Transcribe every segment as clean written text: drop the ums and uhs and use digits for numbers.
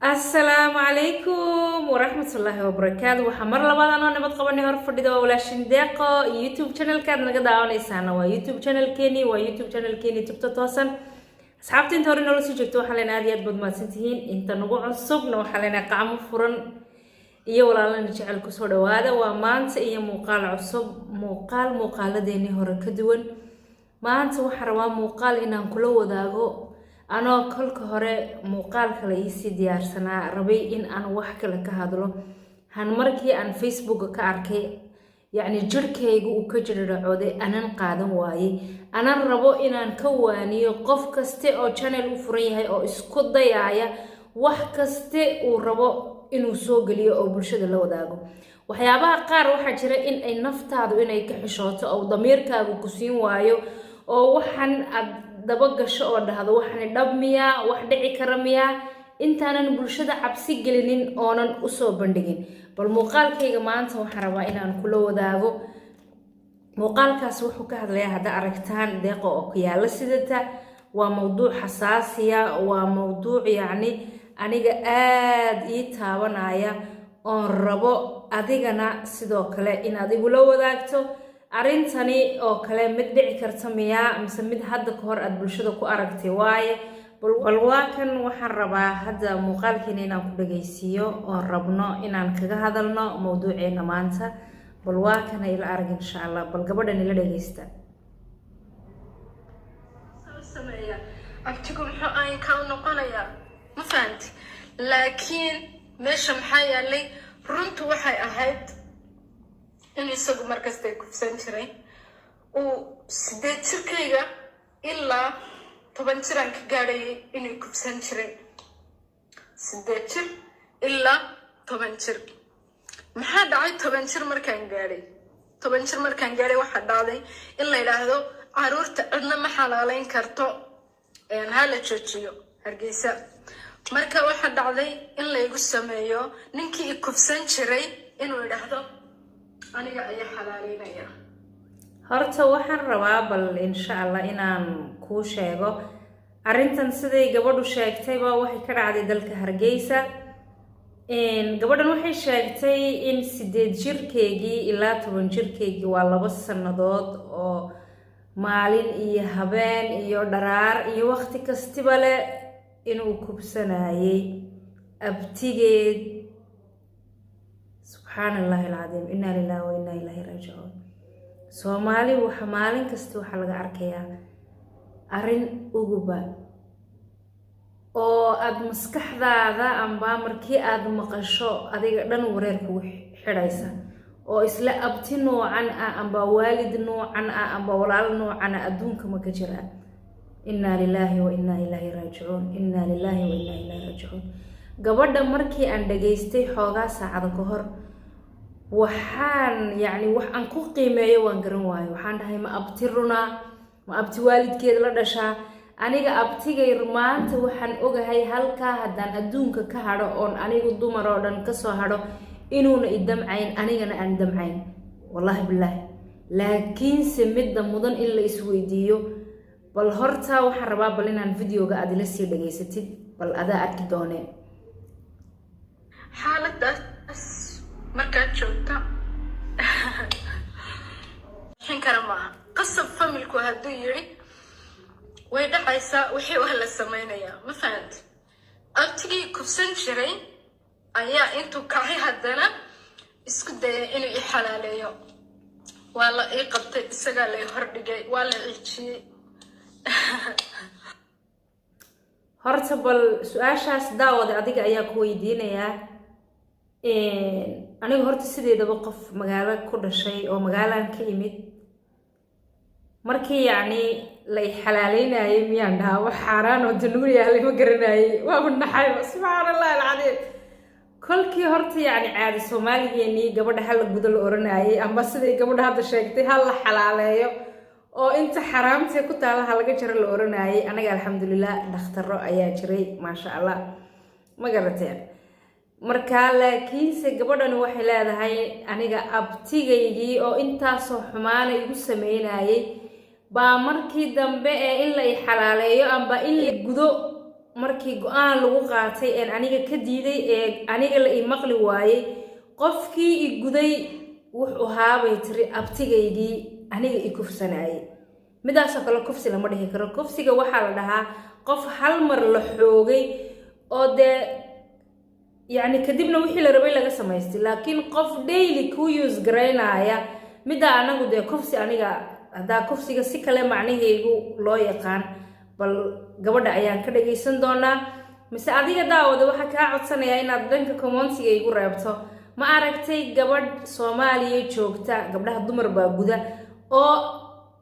السلام عليكم ورحمة الله وبركاته. وحمر لبعض أنا نبض قبني هرف فديدا ولا شندقة يوتيوب channel كان نقدر دعونا يسانا ويوتيوب channel كيني ويوتيوب channel كيني تبتتواصل أصحابتي انت هوري نولو سجلتوا حالنا هذه أدبض ما تنتهين انت نقوع الصبنا وحالنا قعمو فرن iyo walaalana jecel ku soo dhawaada waa maanta iyo muuqaal cusub muuqaaladeeni hore ka duwan maanta waxaan rabaa muuqaal inaan kula wadaago anoo kolka hore muuqaal kale ii diyaarsanaa rabay in aan wax kale ka hadlo han markii aan Facebook ka arkay yani jirkaygu uu ka jiracooday anan qaadan waayay anan rabo inaan ka waaniyo qof kaste oo channel u furan yahay oo isku dayaya wax kaste uu rabo inuu soo galiyo oo bulshada la wadaago waxyaabaha qaar waxa jira in ay naftaadu inay ka xishooto oo damiirkaagu ku siin waayo oo waxan aad daba gasho oo dhahdo waxan dhabmiya wax dhici kara miya intaanan bulshada cabsi gelinin oonan u soo bandhigin bal muuqaalkayga maanta waxaan rabaa inaan kula wadaago muuqaalkaas wuxuu ka hadlayaa hada aragtaan deeqo oo ku yaala sidata waa mowduuc xasaasiya waa mowduuc yani aniga aad ii taabanaya oo rabo adigana sidoo kale in adigu la wadaagto arintani oo kale mid dhici karta miya mise mid hadda ka hor aad bulshada ku aragtay waaye bal waakan waxaan rabaa hadda muuqaalkeena inaan ku dhageysiiyo oo rabno inaan kaga hadalno mowduuceena maanta bal waakan ila arag insha Allah bal gabadhan ila dhageysta abtigu muxuu aan ka noqonayaa ma fahanti laakiin meesha maxaa yaalay runtu waxay ahayd in isagu markasta kufsan jiray uu 8 jirkayga ilaa 10 jiraan ka gaadhayay inuu kufsan jiray 8 jir ilaa 10 jir maxaa dhacay 10 jir markaan gaadhay 10 jir markaan gaadhay waxa dhacday in la yiraahdo caruurta cidna ma xalaaleyn karto hala joojiyo Hargeysa marka waxa dhacday in la igu sameeyo ninkii kufsan jiray inuu yiraahdo aniga ayaa xalaaleynaya horta waxaan rabaa bal insha Allah inaan ku sheego arintan siday gabadhu sheegtayba waxay ka dhacday dalka Hargeysa gabadhan waxay sheegtay in 8 jirkeygii ilaa 10 jirkeygii waa 2 sanadood oo maalin iyo habeen iyo dharaar iyo waqti kastiba le inuu kubsanayay abtigeed subhanallahi alazim inna lillahi wa inna ilayhi raaji'un Soomaali waxa maalin kasta waxa laga arkayaa arin uguba oo aad maskaxdaada amba markii aad maqasho adiga dhan wareer kugu xidhaysa oo isla abti noocan ah amba waalid noocan ah amba walaal noocan ah adduunka ma ka jiraan inna lillahi wa inna ilayhi raaji'un inna lillahi wa inna ilayhi raaji'un gabadha markii aan dhageystay xoogaa saacada ka hor waxaan yani wax aan ku qiimeeyo waan garan waayo waxaan dhahay ma abti runa ma abti waalidkeed la dhashaa aniga abtigay maanta waxaan ogahay halka haddaan adduunka ka hadho oon anigu dumar oo dhan ka soo hadho inuuna idamcayn anigana aan damcayn wallahi billahi laakiin se midda mudan in la isweydiiyo bal horta waxaan rabaa bal inaan videoga aad ila sii dhageysatid bal adaa arki dooneen xaaladaas markaad joogta xin kara maaha qasab familku hadduu yiri way dhacaysaa wixii wax la samaynayaa ma fahanti abtigii kufsan jiray ayaa intuu kacay haddana isku dayay inuu i xalaaleeyo waa la ii qabtay isagaa la ii hordhigay waa la ciijiyey horta bal su-aashaas daawada adiga ayaa ku weydiinayaa aniga horta sideedaba qof magaalo ku dhashay oo magaalaan ka imid markii yani la xalaaleynayay miyaan dhahaa wax xaaraan oo danuur yahay ma garanayay waa naxay subxaanallahi alcadiim kolkii horta yani caadi Soomaaliyeeni gabadha hal gudo la oranayay amba siday gabadha hadda sheegtay hal la xalaaleeyo oo inta xaraamtay ku taalaha laga jiro la oranayay anaga alxamdulillah dhakhtarro ayaa jiray ma sha Allah ma garateen marka laakiin se gabadhan waxay leedahay aniga abtigaygii oo intaas oo xumaan igu sameynayay baa markii dambe ee in la xalaaleeyo amba in la gudo markii go-aan lagu qaatay een aniga ka diiday ee aniga la ii maqli waayey qofkii i guday wuxuu ahaabay tiri abtigaygii aniga i kufsanayay midaasoo kale kufsi lama dhihi karo kufsiga waxaa la dhahaa qof hal mar la xoogay oo dee yacni kadibna wixii la rabay laga samaystay laakiin qof daily ku use garaynaya midda anagu dee kufsi aniga haddaa kufsiga si kale macnahaygu loo yaqaan bal gabadha ayaan ka dhagaysan doonaa mise adiga daawada waxaa kaa codsanayaa inaad dhanka commentiga igu reebto ma aragtay gabadh Soomaaliya joogta gabdhaha dumar baa guda oo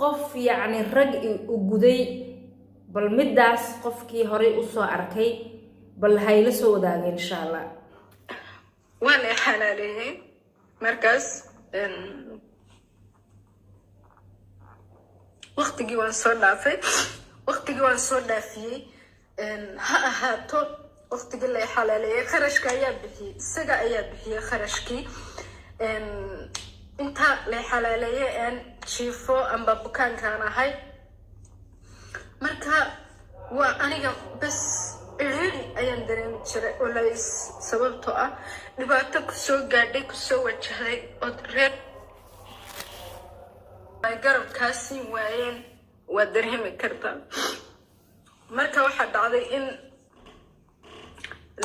qof yacni rag u guday bal midaas qofkii hore u soo arkay bal hayla soo wadaaga insha Allah وانا حلاليه مركز وقت جوان صدافي وقت جوان صدافي ها هاتو وقت جل حلاليه خرج كياب بحي سجى أياب بحي خرجكي انت لحلاليه ان شيفو ام بابكان كان هاي مركا وانا بس إلهي أيام دريم شرع ولا سببته dhibaato kusoo gaadhay kusoo wajahay oo reer ay garabkaasi waayeen waa dareemi kartaa marka waxaa dhacday in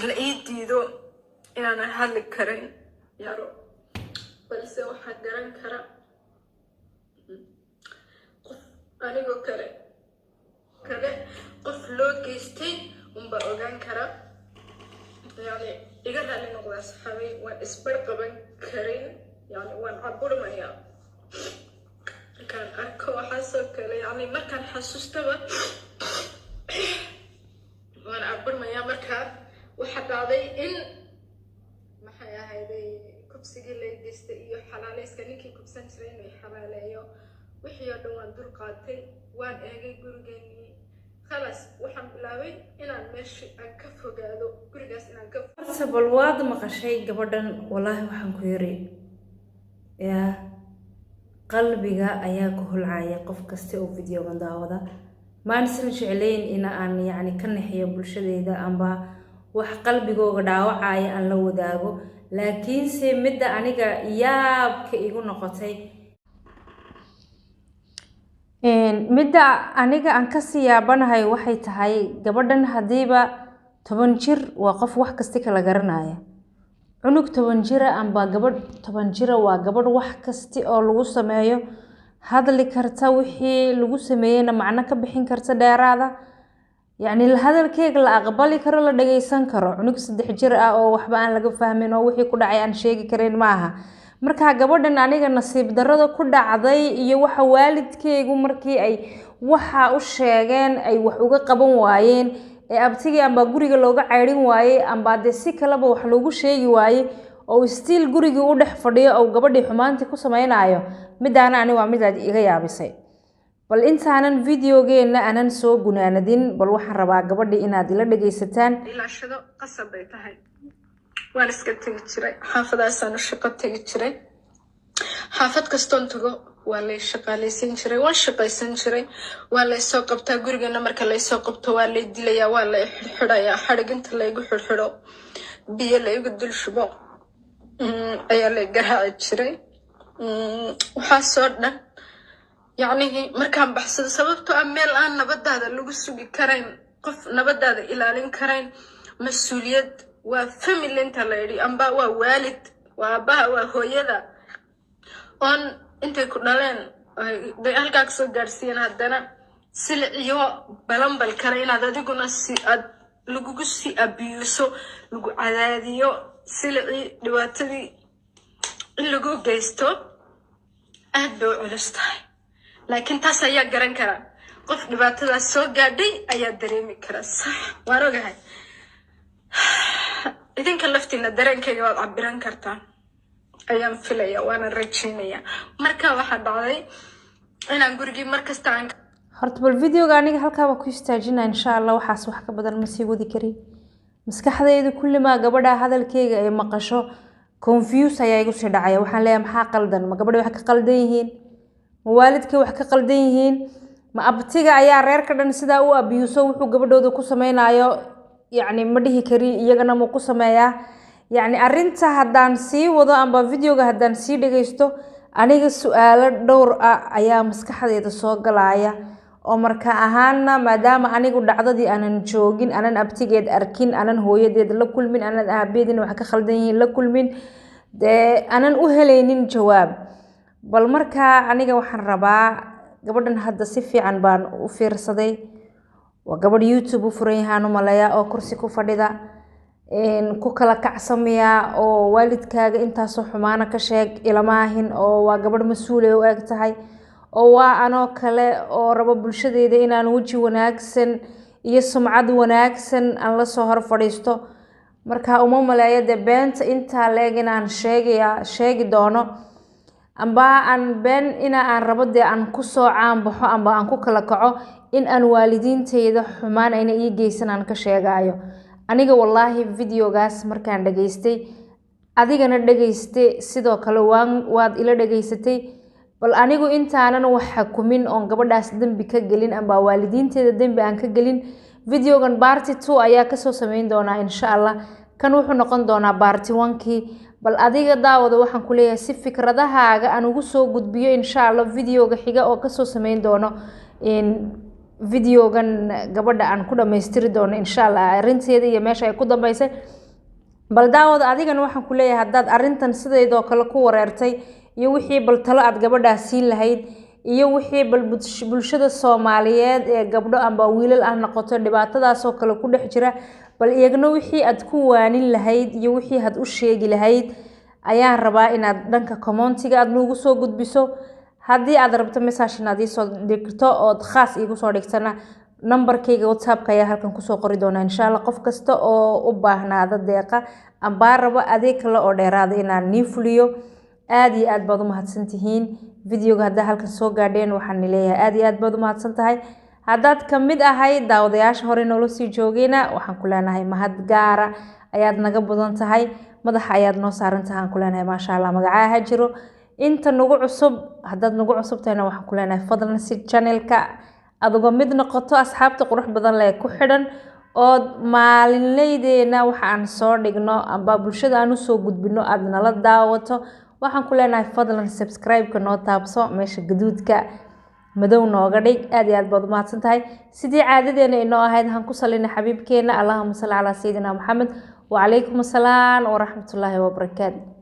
la ii diido inaan hadli karin yaro balse waxaa garan kara qof anigoo kale qof loo geystay unbaa ogaan kara يعني إذا هذا نقول صحابي وإسبر قبل كريم يعني وان عبر مايا كان أركو حاسة كله يعني ما كان حسوس تبع وان عبر مايا مركب وحتى هذا إن ما حيا هذا كبسي اللي يستيو حلالي سكنيكي كبسان سرين وحلاليو وحيا دوان دور قاتل وان أجي جورجاني خلاص waxaan bilaabay inaan meeshii aan ka fogaado gurigaas inaan ka sabal waad maqashay gabadhan wallahi waxaan ku yiri ya qalbiga ayaa ku hulcaya qof kasta oo video-gan daawada maan san jecelayn in aan yaani ka naxiyo bulshadayda amba wax qalbigooga dhaawacaya aan la wadaago laakiin se midda aniga yaabka igu noqotay midda aniga aan ka siyaabanahay waxay tahay gabadhan hadiiba 10 jir waa qof wax kasta kala garanaya cunug 10 jir amba gabadh 10 jir waa gabadh wax kasta oo lagu sameeyo hadli karta wixii lagu sameeyay macna ka bixin karta dheeraada يعني هذا الكيك لا أقبلي كرو لا دقيسان كرو عنك صدح جرأة أو وحبا أن لقى فاهمين أو وحي كل عيان شيء كرين معها مركها قبضنا عنيق النصيب درده كل عضي يوحى والد كيك ومركي أي وحى الشيغان أي وحوقا قبن وايين أي أبتيجي أم بقولي لوجا عيرين واي أم بعد السكة لبا وحلوجو شيء واي أو ستيل قولي جودح فردي أو قبضي حمانتي كوسمين عيو مدانا أنا وعميد إيجا بسي bal intaanan videogeena aanan soo gunaanadin bal waxaan rabaa gabadha inaad ila dhageysataan ilaashado qasab bay tahay waan iska tagi jiray xaafadaasaan shaqo tagi jiray xaafad kastoon tago waa la shaqaalaysan jiray waan shaqaysan jiray waa la soo qabtaa gurigeena marka la soo qabto waa la dilayaa waa la xidhayaa xariginta la igu xidho biyo la igu dul shubo ayaa la garaaci jiray waxa soo dhan يعني مركان بحث سببته أميل أن نبدأ اللي سوي كرين قف نبدأ إلى كرين مسؤولية وفهم اللي أنت ليري أنبا ووالد وأبا وهويدا أن أنت كنا لين بأهلك سو جالسين هدنا سلعيو بلام بالكرين هذا ديكونا سي لجوج سي أبيوسو لجو عاديو سلعي دواتي اللجو جيستو أدو علستاي لكن تاس ayaa garan kara qof dhibaatada soo gaadhay ayaa dareemi kara sax waan ogahay idinka laftiina dareenkayga waad cabiran kartaa ayaan filaya waan rajaynaya marka waxa dhacday inaan gurigii markasta aan horta bal videoga aniga halka ku istaajinaa insha Allah waxaas wax ka badan ma sii wadi kari maskaxdayda kulli ma gabadha hadalkayga ay maqasho confuse ayaa igu soo dhacaya waxaan leeyahay maxaa qaldan ma gabadha wax ka qaldan yihiin والدك وحكي قلدين ما أبتيجا أيا رير كذا نسدا أو أبيوسو وحو قبضو دو كوسمين أيو yacni ma dhihi kari iyagana ma ku sameeyaa yacni arrinta haddaan sii wado amba videoga haddaan sii dhagaysto aniga su-aalo dhowr ah ayaa maskaxdeeda soo galaya oo marka ahaana maadaama anigu dhacdadii aanan joogin aanan abtigeed arkin aanan hooyadeed la kulmin aanan aabeedin wax ka khaldan yihiin la kulmin dee aanan u helaynin jawaab bal markaa aniga waxaan rabaa gabadhan hadda si fiican baan u fiirsaday waa gabadh YouTube u furan yahaan u maleeyaa oo kursi ku fadhida ku kala kacsamaya oo waalidkaaga intaasoo xumaana ka sheeg ilamaahin oo waa gabadh mas-uul u eg tahay oo waa anoo kale oo rabo bulshadeeda inaan weji wanaagsan iyo sumcad wanaagsan aan la soo hor fadhiisto marka uma maleeyo dee beenta intaa leeg inaan sheegi doono amba aan been aan rabo dee aan kusoo caanbaxo amba aan ku kala kaco in aan waalidiinteyda xumaan ayna ii geysan aan ka sheegayo aniga wallaahi videogaas markaan dhageystay adigana dhageyste sidoo kale waad ila dhageysatay bal anigu intaanan wax xukumin oon gabadhaas dambi ka gelin amba waalidiinteeda dambi aan ka gelin videogan party 2 ayaa kasoo sameyn doonaa insha Allah kan wuxuu noqon doonaa party 1kii bal adiga daawada waxaan ku leeyahay si fikradahaaga aan ugu soo gudbiyo insha Allah videoga xiga oo kasoo sameyn doono videogan gabadha aan ku dhameystiri doono insha Allah arinteeda iyo meesha ay ku dambeysay bal daawada adigana waxaan ku leeyahay haddaad arintan sideedoo kale ku wareertay iyo wixii bal talo aad gabadha siin lahayd iyo wixii bal bulshada Soomaaliyeed ee gabdho amba wiilal ah noqoto dhibaatadaas oo kale ku dhex jira bal iyagana wixii aad ku waanin lahayd iyo wixii aad u sheegi lahayd ayaan rabaa inaad dhanka commentiga aad noogu soo gudbiso haddii aad rabto message inaad ii soo dhigto oo khaas iigu soo dhigtana numberkayga WhatsApp-ka ayaa halkan kusoo qori doona insha Allah qof kasta oo u baahnaada deeqa amba rabo adeeg kale oo dheeraad inaan nii fuliyo aad iyo aad baad u mahadsantihiin videoga hadda halkan soo gaadheen waxaan leeyahay aad iyo aad baad u mahadsan tahay haddaad ka mid ahay daawadayaasha hore noola sii joogayna waxaan ku leenahay mahad gaara ayaad naga badan tahay madaxa ayaad noo saaran tahay aan ku leenahay maasha Allah magacaaha jiro inta nagu cusub haddaad nagu cusub tahayna waxaan ku leenahay fadlan si channelka aduga mid noqoto asxaabta qurux badan leh ku xidhan oo maalinleydeena waxa aan soo dhigno amba bulshada aan u soo gudbino aad nala daawato waxaan ku leenahay fadlan subscribe-ka noo taabso meesha gaduudka madow nooga dhig aad iyo aad baad u mahadsan tahay sidii caadadeena inoo ahayd han ku salina xabiibkeena allahumma salli ala sayyidina Muhammad wa alaykum assalam wa rahmatullahi wa barakatuh